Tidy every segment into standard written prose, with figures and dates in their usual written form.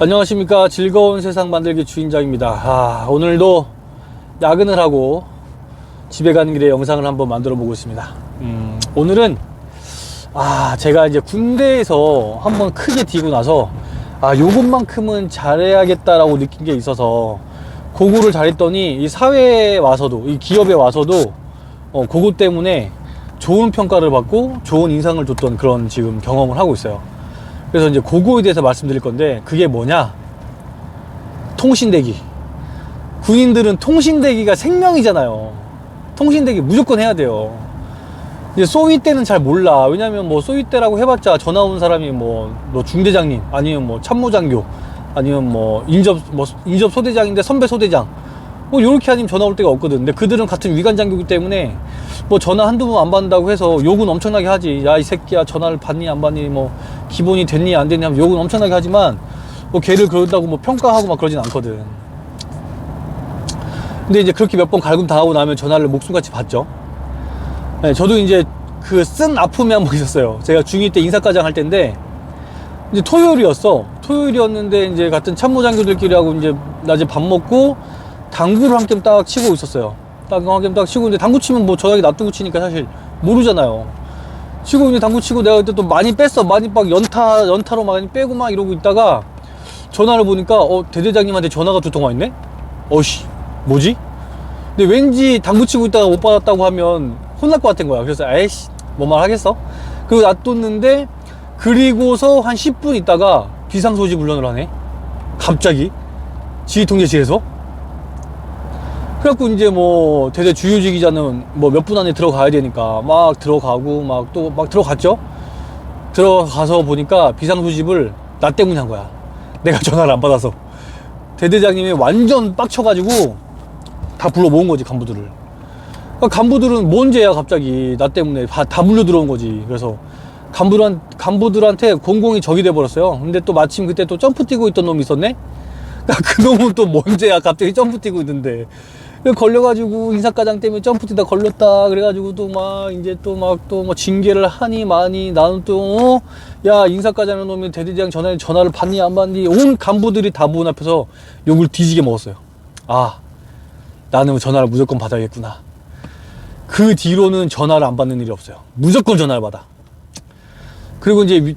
안녕하십니까. 즐거운 세상 만들기 주인장입니다. 오늘도 야근을 하고 집에 가는 길에 영상을 한번 만들어 보고 있습니다. 오늘은 제가 이제 군대에서 한번 크게 뛰고 나서 요것만큼은 잘해야겠다라고 느낀 게 있어서 그거를 잘했더니 이 사회에 와서도, 이 기업에 와서도 그것 때문에 좋은 평가를 받고 좋은 인상을 줬던 그런 지금 경험을 하고 있어요. 그래서 이제 그거에 대해서 말씀드릴 건데, 그게 뭐냐? 통신대기. 군인들은 통신대기가 생명이잖아요. 통신대기 무조건 해야 돼요. 이제 소위 때는 잘 몰라. 왜냐면 뭐 소위 때라고 해봤자 전화 온 사람이 뭐 중대장님, 아니면 뭐 참모장교, 아니면 뭐 인접 소대장인데 선배 소대장, 뭐 요렇게 아니면 전화 올 때가 없거든. 근데 그들은 같은 위관장교이기 때문에 뭐 전화 한두 번 안 받는다고 해서 욕은 엄청나게 하지. 야, 이 새끼야, 전화를 받니 안 받니, 뭐 기본이 됐니 안 됐니 하면 욕은 엄청나게 하지만 뭐 걔를 그런다고 뭐 평가하고 막 그러진 않거든. 근데 이제 그렇게 몇 번 갈굼 당하고 나면 전화를 목숨같이 받죠. 네, 저도 이제 그 쓴 아픔이 한 번 있었어요. 제가 중2 때 인사과장 할 때인데, 이제 토요일이었는데 이제 같은 참모장교들끼리 하고 이제 낮에 밥 먹고 당구를 한 게임 딱 치고 있었어요. 한 게임 딱 치고, 근데 당구 치면 뭐 전화기 놔두고 치니까 사실 모르잖아요. 치고 이제 당구 치고 내가 그때 또 많이 뺐어. 많이 막 연타로 많이 빼고 막 이러고 있다가 전화를 보니까 대대장님한테 전화가 두 통 와 있네? 어씨, 뭐지? 근데 왠지 당구 치고 있다가 못 받았다고 하면 혼날 것 같은 거야. 그래서 에이씨, 뭐 말하겠어? 그리고 놔뒀는데, 그리고서 한 10분 있다가 비상소지 불론을 하네. 갑자기 지휘통제실에서. 그래갖고 이제 뭐 대대 주요직 기자는 뭐 몇 분 안에 들어가야 되니까 막 들어가고 막 또 막 들어갔죠. 들어가서 보니까 비상소집을 나 때문에 한 거야. 내가 전화를 안 받아서. 대대장님이 완전 빡쳐가지고 다 불러 모은 거지, 간부들을. 그러니까 간부들은 뭔 죄야, 갑자기 나 때문에 다 물려 들어온 거지. 그래서 간부들한테 공공이 적이 돼버렸어요. 근데 또 마침 그때 또 점프 뛰고 있던 놈이 있었네. 그 놈은 또 뭔 죄야, 갑자기 점프 뛰고 있는데. 걸려가지고 인사과장 때문에 점프 뛰다 걸렸다 그래가지고 또 막 이제 또 뭐 징계를 하니 마니. 나는 또 야, 인사과장 놈이 대대장 전화를 받니 안 받니, 온 간부들이 다 보는 앞에서 욕을 뒤지게 먹었어요. 나는 전화를 무조건 받아야겠구나. 그 뒤로는 전화를 안 받는 일이 없어요. 무조건 전화를 받아. 그리고 이제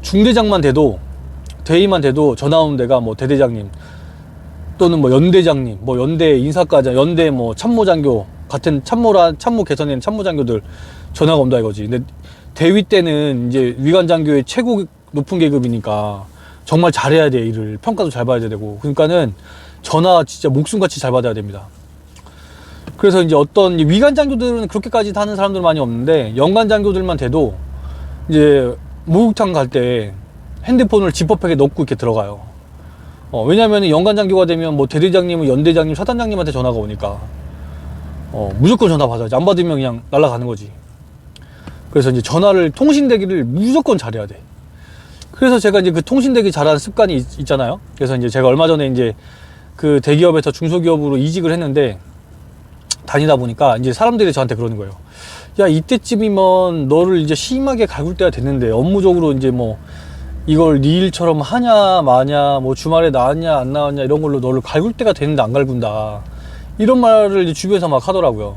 중대장만 돼도, 대위만 돼도 전화 오는 데가 뭐 대대장님 또는 뭐 연대장님, 뭐 연대 인사과장, 연대 뭐 참모장교, 같은 참모 개선된 참모장교들 전화가 온다 이거지. 근데 대위 때는 이제 위관장교의 최고 높은 계급이니까 정말 잘해야 돼, 일을. 평가도 잘 받아야 되고. 그러니까는 전화 진짜 목숨같이 잘 받아야 됩니다. 그래서 이제 어떤 위관장교들은 그렇게까지 하는 사람들 많이 없는데, 연관장교들만 돼도 이제 목욕탕 갈 때 핸드폰을 지퍼백에 넣고 이렇게 들어가요. 왜냐면 연관장교가 되면 뭐 대대장님은 연대장님, 사단장님한테 전화가 오니까 무조건 전화 받아야지. 안 받으면 그냥 날아가는 거지. 그래서 이제 통신대기를 무조건 잘해야 돼. 그래서 제가 이제 그 통신대기 잘하는 습관이 있잖아요. 그래서 이제 제가 얼마 전에 이제 그 대기업에서 중소기업으로 이직을 했는데, 다니다 보니까 이제 사람들이 저한테 그러는 거예요. 야, 이때쯤이면 너를 이제 심하게 갈굴 때가 됐는데, 업무적으로 이제 뭐 이걸 네 일처럼 하냐 마냐, 뭐 주말에 나왔냐 안 나왔냐 이런 걸로 너를 갈굴 때가 됐는데 안 갈군다, 이런 말을 이제 주변에서 막 하더라고요.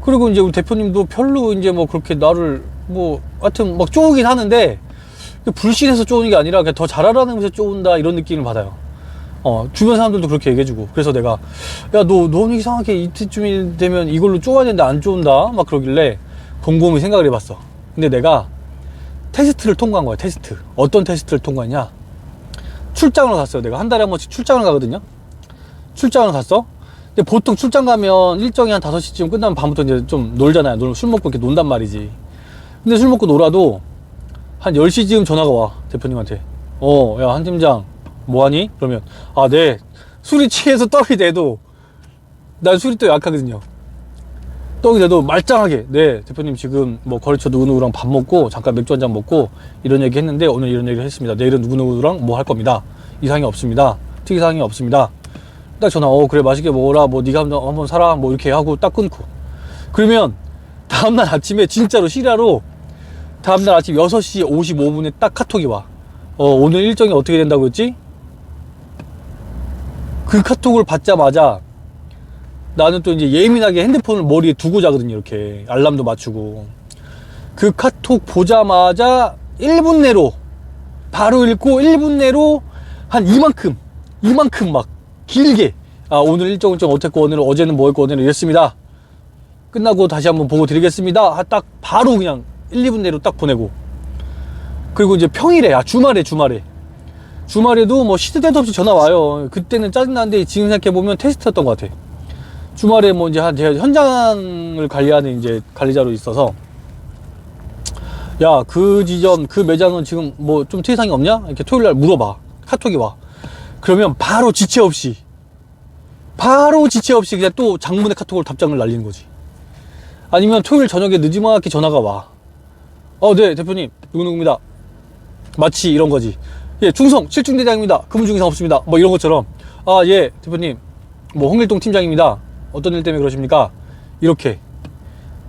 그리고 이제 우리 대표님도 별로 이제 뭐 그렇게 나를 뭐 하여튼 막 쪼우긴 하는데, 불신해서 쪼우는 게 아니라 그냥 더 잘하라는 곳에 쪼운다, 이런 느낌을 받아요. 주변 사람들도 그렇게 얘기해주고. 그래서 내가, 야, 너는 이상하게 이때쯤이 되면 이걸로 쪼아야 되는데 안 쪼은다 막 그러길래 곰곰이 생각을 해봤어. 근데 내가 테스트를 통과한 거야. 테스트. 어떤 테스트를 통과했냐? 출장을 갔어요. 내가 한 달에 한 번씩 출장을 가거든요. 출장을 갔어. 근데 보통 출장 가면 일정이 한 5시쯤 끝나면 밤부터 이제 좀 놀잖아요. 술 먹고 이렇게 논단 말이지. 근데 술 먹고 놀아도 한 10시쯤 전화가 와, 대표님한테. 야, 한 팀장 뭐하니? 그러면 네. 술이 취해서 떡이 돼도, 난 술이 또 약하거든요. 떡이 돼도 말짱하게, 네, 대표님 지금 뭐 거래처 누구누구랑 밥 먹고 잠깐 맥주 한잔 먹고 이런 얘기 했는데 오늘 이런 얘기를 했습니다. 내일은 누구누구랑 뭐 할 겁니다. 이상이 없습니다. 특이사항이 없습니다. 딱 전화, 그래, 맛있게 먹어라, 뭐 네가 한번 사라, 뭐 이렇게 하고 딱 끊고. 그러면 다음날 아침에 진짜로 실화로 다음날 아침 6시 55분에 딱 카톡이 와. 오늘 일정이 어떻게 된다고 했지? 그 카톡을 받자마자 나는 또 이제 예민하게 핸드폰을 머리에 두고 자거든요. 이렇게 알람도 맞추고. 그 카톡 보자마자 1분 내로 바로 읽고 1분 내로 한 이만큼 막 길게 오늘 일정 어땠고 오늘 어제는 뭐 했고 오늘은 이랬습니다. 끝나고 다시 한번 보고 드리겠습니다. 딱 바로 그냥 1, 2분 내로 딱 보내고. 그리고 이제 평일에 주말에도 뭐 시도 때도 없이 전화 와요. 그때는 짜증나는데 지금 생각해보면 테스트였던 것 같아. 주말에 뭐 이제 제가 현장을 관리하는 이제 관리자로 있어서 야, 그 지점, 그 매장은 지금 뭐 좀 특이사항이 없냐? 이렇게 토요일날 물어봐. 카톡이 와. 그러면 바로 지체 없이 그냥 또 장문의 카톡으로 답장을 날리는 거지. 아니면 토요일 저녁에 늦지막히 전화가 와. 네, 대표님, 누구누구입니다. 마치 이런 거지. 예, 충성, 실중대장입니다. 근무 중 이상 없습니다. 뭐 이런 것처럼. 예, 대표님, 뭐 홍길동 팀장입니다. 어떤 일 때문에 그러십니까? 이렇게.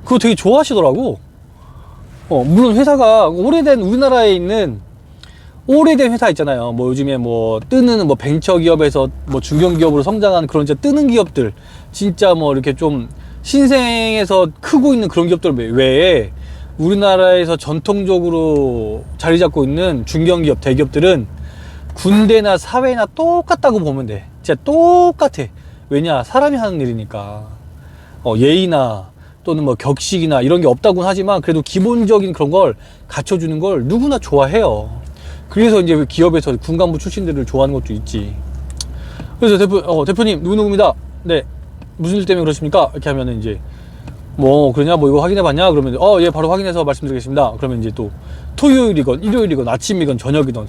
그거 되게 좋아하시더라고. 물론 회사가 우리나라에 있는 오래된 회사 있잖아요. 뭐 요즘에 뭐 뜨는 뭐 벤처기업에서 뭐 중견기업으로 성장한 그런 진짜 뜨는 기업들, 진짜 뭐 이렇게 좀 신생에서 크고 있는 그런 기업들 외에 우리나라에서 전통적으로 자리 잡고 있는 중견기업, 대기업들은 군대나 사회나 똑같다고 보면 돼. 진짜 똑같아. 왜냐? 사람이 하는 일이니까. 예의나 또는 뭐 격식이나 이런 게 없다고는 하지만 그래도 기본적인 그런 걸 갖춰주는 걸 누구나 좋아해요. 그래서 이제 기업에서 군간부 출신들을 좋아하는 것도 있지. 그래서 대표님 누구누구입니다. 네, 무슨 일 때문에 그러십니까? 이렇게 하면은 이제 뭐 그러냐, 뭐 이거 확인해 봤냐? 그러면 예, 바로 확인해서 말씀드리겠습니다. 그러면 이제 또 토요일이건 일요일이건 아침이건 저녁이건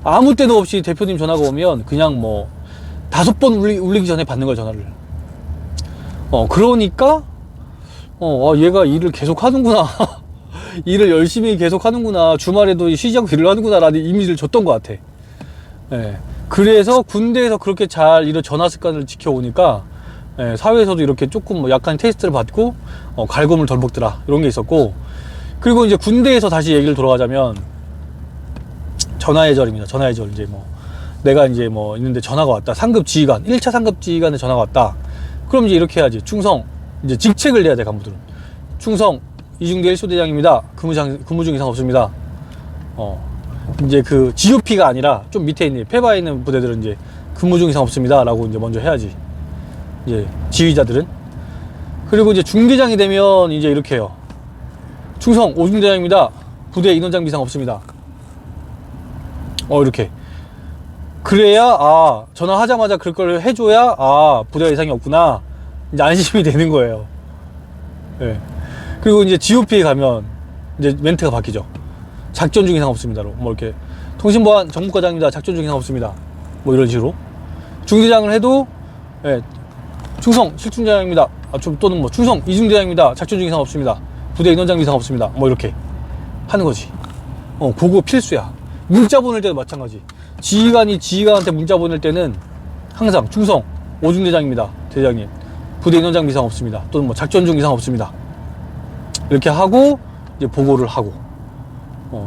아무 때도 없이 대표님 전화가 오면 그냥 뭐 5번 울리기 전에 받는 거야, 전화를. 그러니까 얘가 일을 계속 하는구나. 일을 열심히 계속 하는구나. 주말에도 쉬지 않고 일을 하는구나 라는 이미지를 줬던 것 같아. 예. 그래서 군대에서 그렇게 잘 이런 전화 습관을 지켜오니까 사회에서도 이렇게 조금 뭐 약간 테스트를 받고 갈굼을 덜 먹더라, 이런 게 있었고. 그리고 이제 군대에서 다시 얘기를 돌아가자면 전화 예절입니다. 전화 예절. 이제 뭐 내가 이제 뭐 있는데 전화가 왔다. 상급 지휘관, 1차 상급 지휘관에 전화가 왔다. 그럼 이제 이렇게 해야지. 충성, 이제 직책을 내야 돼, 간부들은. 충성, 이중대 1소대장입니다. 근무 중 이상 없습니다. 이제 그 GOP가 아니라 좀 밑에 있는 페바에 있는 부대들은 이제 근무 중 이상 없습니다 라고 이제 먼저 해야지, 이제 지휘자들은. 그리고 이제 중대장이 되면 이제 이렇게 해요. 충성, 오중대장입니다. 부대 인원장 비상 없습니다. 이렇게. 그래야 전화하자마자 그럴 걸 해줘야 부대가 이상이 없구나, 이제 안심이 되는 거예요. 네. 그리고 이제 GOP에 가면 이제 멘트가 바뀌죠. 작전 중 이상 없습니다로, 뭐 이렇게 통신보안 정무과장입니다. 작전 중 이상 없습니다. 뭐 이런 식으로. 중대장을 해도 충성 실중대장입니다. 또는 뭐 충성 이중대장입니다. 작전 중 이상 없습니다. 부대 인원장 이상 없습니다. 뭐 이렇게 하는 거지. 그거 필수야. 문자 보낼 때도 마찬가지. 지휘관이 지휘관한테 문자 보낼 때는 항상 충성 오중대장입니다. 대장님, 부대 인원장 이상 없습니다. 또는 뭐 작전 중 이상 없습니다. 이렇게 하고 이제 보고를 하고.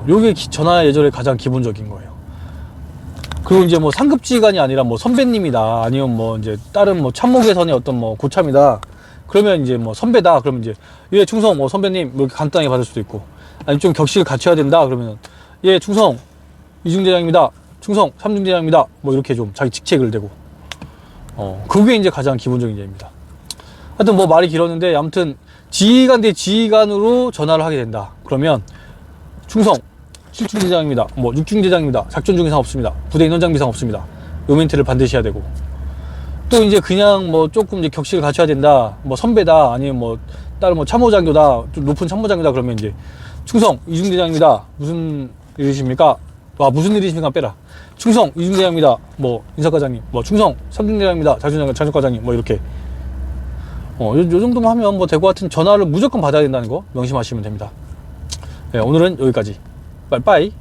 요게 전화 예절의 가장 기본적인 거예요. 그리고 이제 뭐 상급 지휘관이 아니라 뭐 선배님이다, 아니면 뭐 이제 다른 뭐 참모계선의 어떤 뭐 고참이다, 그러면 이제 뭐 선배다, 그러면 이제 예 충성 선배님, 뭐 이렇게 간단하게 받을 수도 있고. 아니 좀 격식을 갖춰야 된다, 그러면 예 충성 이중대장입니다. 충성 삼중대장입니다. 뭐 이렇게 좀 자기 직책을 대고. 그게 이제 가장 기본적인 예입니다. 하여튼 뭐 말이 길었는데, 아무튼 지휘관 대 지휘관으로 전화를 하게 된다. 그러면 충성 실중대장입니다. 뭐 육중대장입니다. 작전 중 이상 없습니다. 부대 인원장 비상 없습니다. 요 멘트를 반드시 해야 되고. 또 이제 그냥 뭐 조금 이제 격식을 갖춰야 된다, 뭐 선배다, 아니면 뭐 다른 뭐 참모장교다, 좀 높은 참모장교다, 그러면 이제 충성 이중대장입니다. 무슨 일이십니까? 무슨 일이십니까? 빼라. 충성 이중대장입니다. 뭐 인사과장님, 뭐 충성 삼중대장입니다. 장전과장님, 뭐 이렇게. 요 정도만 하면 뭐 될 것 같은. 전화를 무조건 받아야 된다는 거 명심하시면 됩니다. 오늘은 여기까지. 빠이빠이.